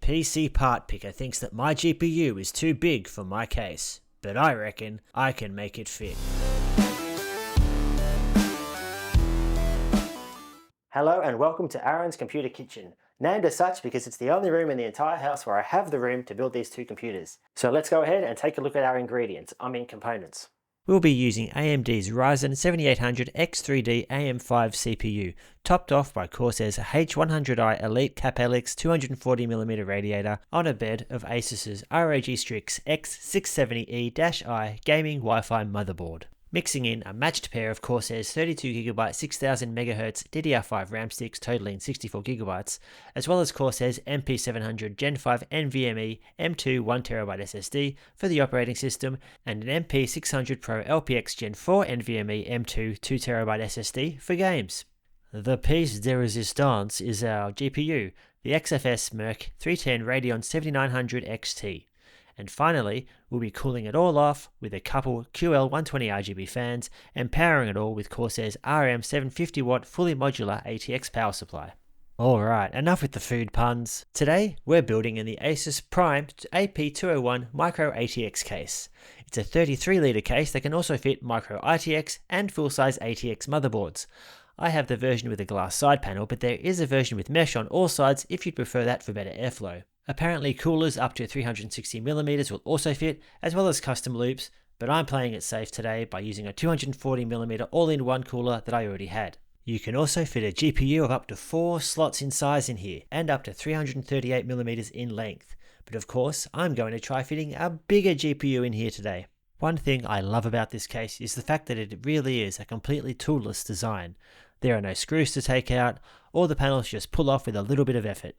PC Part Picker thinks that my GPU is too big for my case, but I reckon I can make it fit. Hello and welcome to Aaron's Computer Kitchen, named as such because it's the only room in the entire house where I have the room to build these two computers. So let's go ahead and take a look at our ingredients, components. We'll be using AMD's Ryzen 7800 X3D AM5 CPU, topped off by Corsair's H100i Elite CapElix 240mm radiator on a bed of ASUS's ROG Strix X670E-I gaming Wi-Fi motherboard. Mixing in a matched pair of Corsair's 32GB 6000MHz DDR5 RAM sticks totaling 64GB, as well as Corsair's MP700 Gen 5 NVMe M2 1TB SSD for the operating system, and an MP600 Pro LPX Gen 4 NVMe M2 2TB SSD for games. The piece de resistance is our GPU, the XFS Merc 310 Radeon 7900 XT. And finally, we'll be cooling it all off with a couple QL120 RGB fans and powering it all with Corsair's RM750W fully modular ATX power supply. Alright, enough with the food puns. Today, we're building in the ASUS Prime AP201 Micro ATX case. It's a 33-litre case that can also fit Micro ITX and full-size ATX motherboards. I have the version with a glass side panel, but there is a version with mesh on all sides if you'd prefer that for better airflow. Apparently coolers up to 360mm will also fit, as well as custom loops, but I'm playing it safe today by using a 240mm all-in-one cooler that I already had. You can also fit a GPU of up to 4 slots in size in here, and up to 338mm in length. But of course, I'm going to try fitting a bigger GPU in here today. One thing I love about this case is the fact that it really is a completely toolless design. There are no screws to take out, all the panels just pull off with a little bit of effort.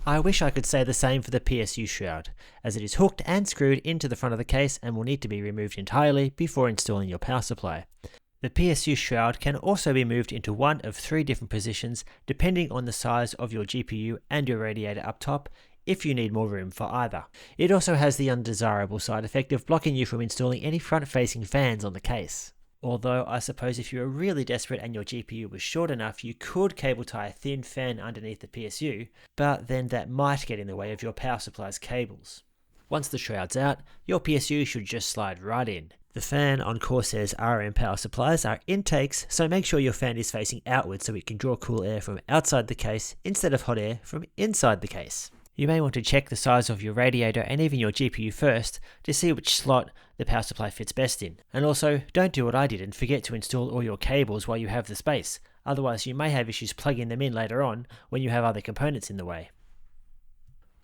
I wish I could say the same for the PSU shroud, as it is hooked and screwed into the front of the case and will need to be removed entirely before installing your power supply. The PSU shroud can also be moved into one of 3 different positions depending on the size of your GPU and your radiator up top, if you need more room for either. It also has the undesirable side effect of blocking you from installing any front-facing fans on the case. Although I suppose if you were really desperate and your GPU was short enough, you could cable tie a thin fan underneath the PSU, but then that might get in the way of your power supply's cables. Once the shroud's out, your PSU should just slide right in. The fan on Corsair's RM power supplies are intakes, so make sure your fan is facing outwards so it can draw cool air from outside the case instead of hot air from inside the case. You may want to check the size of your radiator and even your GPU first to see which slot the power supply fits best in. And also, don't do what I did and forget to install all your cables while you have the space, otherwise you may have issues plugging them in later on when you have other components in the way.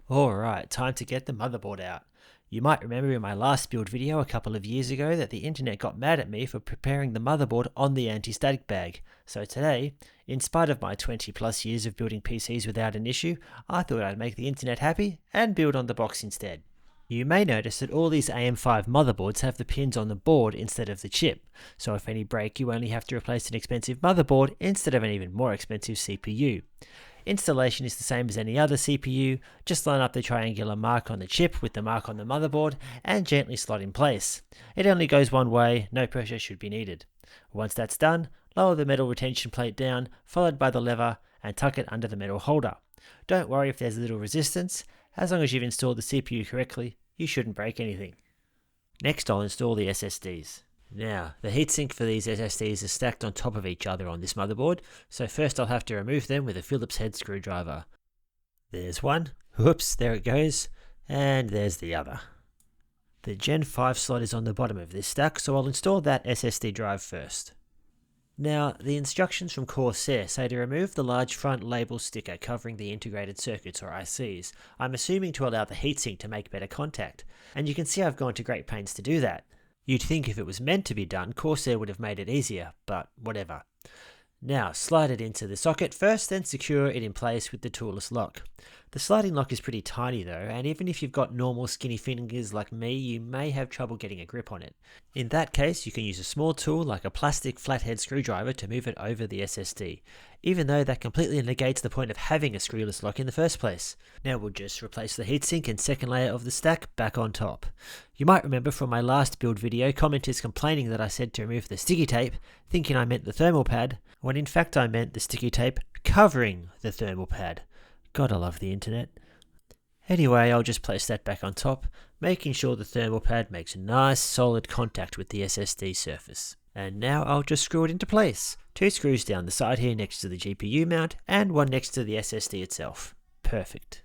Alright, time to get the motherboard out. You might remember in my last build video a couple of years ago that the internet got mad at me for preparing the motherboard on the anti-static bag. So today, in spite of my 20 plus years of building PCs without an issue, I thought I'd make the internet happy and build on the box instead. You may notice that all these AM5 motherboards have the pins on the board instead of the chip, so if any break you only have to replace an expensive motherboard instead of an even more expensive CPU. Installation is the same as any other CPU, just line up the triangular mark on the chip with the mark on the motherboard and gently slot in place. It only goes one way, no pressure should be needed. Once that's done, lower the metal retention plate down, followed by the lever, and tuck it under the metal holder. Don't worry if there's a little resistance, as long as you've installed the CPU correctly, you shouldn't break anything. Next I'll install the SSDs. Now, the heatsink for these SSDs is stacked on top of each other on this motherboard, so first I'll have to remove them with a Phillips head screwdriver. There's one, whoops, there it goes, and there's the other. The Gen 5 slot is on the bottom of this stack, so I'll install that SSD drive first. Now, the instructions from Corsair say to remove the large front label sticker covering the integrated circuits or ICs. I'm assuming to allow the heatsink to make better contact, and you can see I've gone to great pains to do that. You'd think if it was meant to be done, Corsair would have made it easier, but whatever. Now, slide it into the socket first, then secure it in place with the toolless lock. The sliding lock is pretty tiny though, and even if you've got normal skinny fingers like me, you may have trouble getting a grip on it. In that case, you can use a small tool like a plastic flathead screwdriver to move it over the SSD, even though that completely negates the point of having a screwless lock in the first place. Now we'll just replace the heatsink and second layer of the stack back on top. You might remember from my last build video, commenters complaining that I said to remove the sticky tape, thinking I meant the thermal pad, when in fact I meant the sticky tape covering the thermal pad. God, I love the internet. Anyway, I'll just place that back on top, making sure the thermal pad makes nice solid contact with the SSD surface. And now I'll just screw it into place. 2 screws down the side here next to the GPU mount and one next to the SSD itself. Perfect.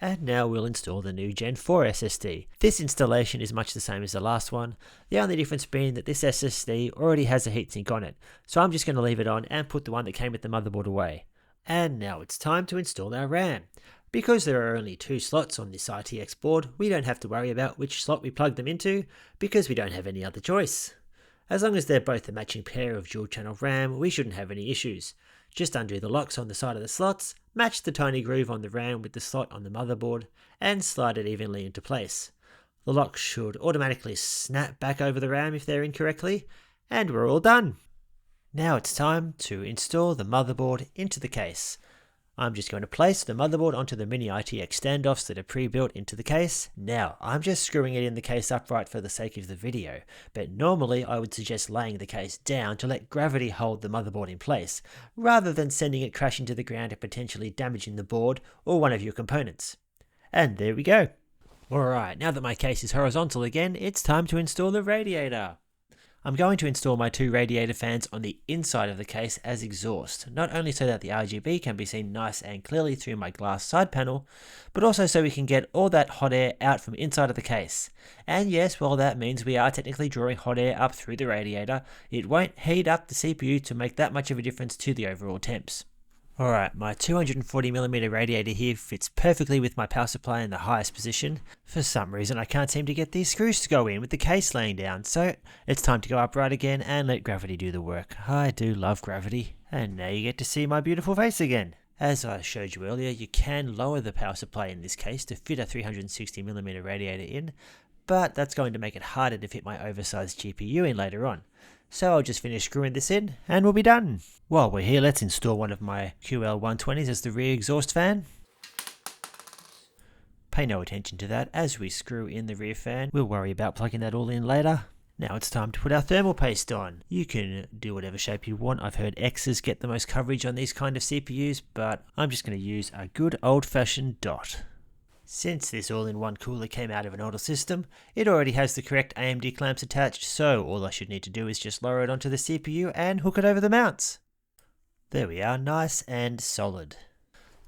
And now we'll install the new Gen 4 SSD. This installation is much the same as the last one, the only difference being that this SSD already has a heatsink on it, so I'm just going to leave it on and put the one that came with the motherboard away. And now it's time to install our RAM. Because there are only 2 slots on this ITX board, we don't have to worry about which slot we plug them into, because we don't have any other choice. As long as they're both a matching pair of dual channel RAM, we shouldn't have any issues. Just undo the locks on the side of the slots, match the tiny groove on the RAM with the slot on the motherboard, and slide it evenly into place. The locks should automatically snap back over the RAM if they're incorrectly, and we're all done. Now it's time to install the motherboard into the case. I'm just going to place the motherboard onto the mini ITX standoffs that are pre-built into the case. Now, I'm just screwing it in the case upright for the sake of the video, but normally I would suggest laying the case down to let gravity hold the motherboard in place, rather than sending it crashing to the ground and potentially damaging the board or one of your components. And there we go. Alright, now that my case is horizontal again, it's time to install the radiator. I'm going to install my 2 radiator fans on the inside of the case as exhaust, not only so that the RGB can be seen nice and clearly through my glass side panel, but also so we can get all that hot air out from inside of the case. And yes, while that means we are technically drawing hot air up through the radiator, it won't heat up the CPU to make that much of a difference to the overall temps. Alright, my 240mm radiator here fits perfectly with my power supply in the highest position. For some reason I can't seem to get these screws to go in with the case laying down, so it's time to go upright again and let gravity do the work. I do love gravity. And now you get to see my beautiful face again. As I showed you earlier, you can lower the power supply in this case to fit a 360mm radiator in, but that's going to make it harder to fit my oversized GPU in later on. So I'll just finish screwing this in and we'll be done. While we're here, let's install one of my QL120s as the rear exhaust fan. Pay no attention to that as we screw in the rear fan. We'll worry about plugging that all in later. Now it's time to put our thermal paste on. You can do whatever shape you want. I've heard X's get the most coverage on these kind of CPUs, but I'm just going to use a good old-fashioned dot. Since this all-in-one cooler came out of an older system, it already has the correct AMD clamps attached, so all I should need to do is just lower it onto the CPU and hook it over the mounts. There we are, nice and solid.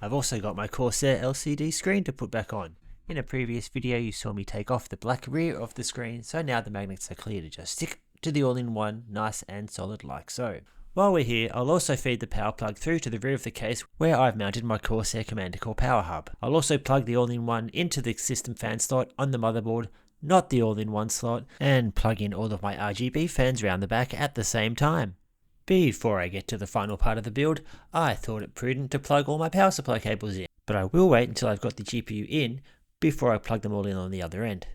I've also got my Corsair LCD screen to put back on. In a previous video you saw me take off the black rear of the screen, so now the magnets are clear to just stick to the all-in-one nice and solid like so. While we're here, I'll also feed the power plug through to the rear of the case where I've mounted my Corsair Commander Core power hub. I'll also plug the all-in-one into the system fan slot on the motherboard, not the all-in-one slot, and plug in all of my RGB fans around the back at the same time. Before I get to the final part of the build, I thought it prudent to plug all my power supply cables in, but I will wait until I've got the GPU in before I plug them all in on the other end.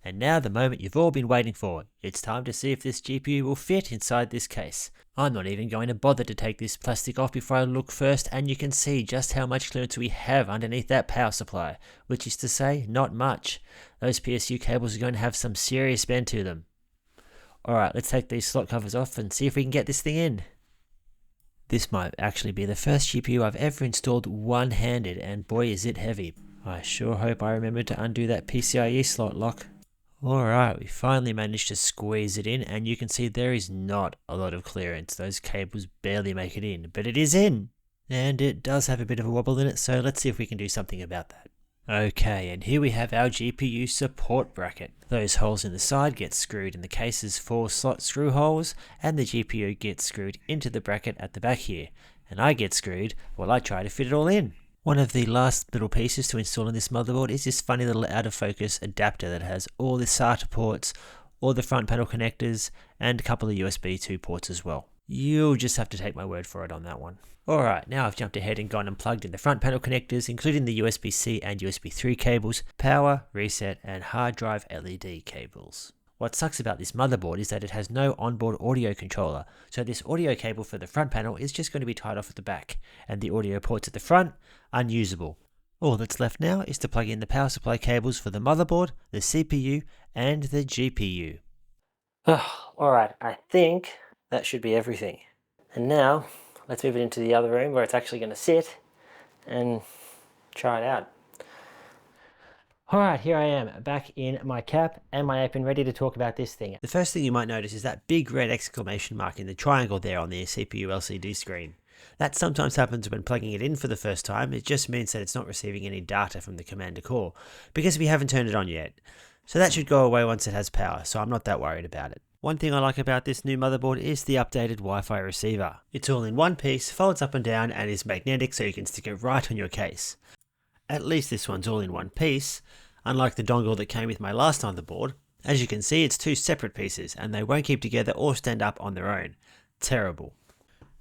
And now the moment you've all been waiting for. It's time to see if this GPU will fit inside this case. I'm not even going to bother to take this plastic off before I look first, and you can see just how much clearance we have underneath that power supply, which is to say, not much. Those PSU cables are going to have some serious bend to them. Alright, let's take these slot covers off and see if we can get this thing in. This might actually be the first GPU I've ever installed one-handed, and boy is it heavy. I sure hope I remember to undo that PCIe slot lock. Alright, we finally managed to squeeze it in, and you can see there is not a lot of clearance. Those cables barely make it in, but it is in! And it does have a bit of a wobble in it, so let's see if we can do something about that. Okay, and here we have our GPU support bracket. Those holes in the side get screwed in the case's 4 slot screw holes, and the GPU gets screwed into the bracket at the back here. And I get screwed while I try to fit it all in. One of the last little pieces to install on this motherboard is this funny little out of focus adapter that has all the SATA ports, all the front panel connectors, and a couple of USB 2 ports as well. You'll just have to take my word for it on that one. Alright, now I've jumped ahead and gone and plugged in the front panel connectors, including the USB-C and USB 3 cables, power, reset, and hard drive LED cables. What sucks about this motherboard is that it has no onboard audio controller, so this audio cable for the front panel is just going to be tied off at the back, and the audio ports at the front, unusable. All that's left now is to plug in the power supply cables for the motherboard, the CPU, and the GPU. Alright, I think that should be everything. And now, let's move it into the other room where it's actually going to sit and try it out. Alright, here I am, back in my cap and my apron, ready to talk about this thing. The first thing you might notice is that big red exclamation mark in the triangle there on the CPU LCD screen. That sometimes happens when plugging it in for the first time. It just means that it's not receiving any data from the command to core, because we haven't turned it on yet. So that should go away once it has power, so I'm not that worried about it. One thing I like about this new motherboard is the updated Wi-Fi receiver. It's all in one piece, folds up and down, and is magnetic so you can stick it right on your case. At least this one's all in one piece, unlike the dongle that came with my last motherboard. As you can see, it's two separate pieces, and they won't keep together or stand up on their own. Terrible.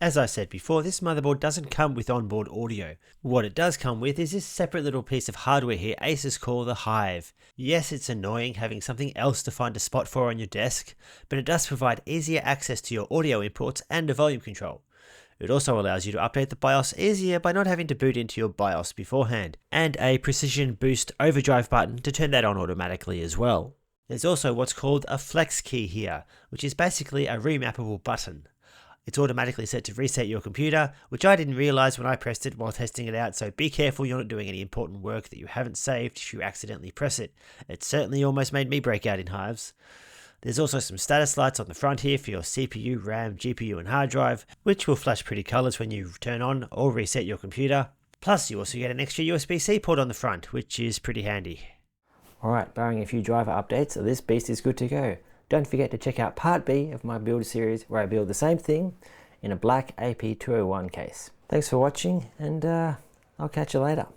As I said before, this motherboard doesn't come with onboard audio. What it does come with is this separate little piece of hardware here ASUS call the Hive. Yes, it's annoying having something else to find a spot for on your desk, but it does provide easier access to your audio inputs and a volume control. It also allows you to update the BIOS easier by not having to boot into your BIOS beforehand, and a precision boost overdrive button to turn that on automatically as well. There's also what's called a flex key here, which is basically a remappable button. It's automatically set to reset your computer, which I didn't realise when I pressed it while testing it out, so be careful you're not doing any important work that you haven't saved if you accidentally press it. It certainly almost made me break out in hives. There's also some status lights on the front here for your CPU, RAM, GPU and hard drive, which will flash pretty colours when you turn on or reset your computer. Plus you also get an extra USB-C port on the front, which is pretty handy. Alright, barring a few driver updates, this beast is good to go. Don't forget to check out part B of my build series where I build the same thing in a black AP201 case. Thanks for watching, and I'll catch you later.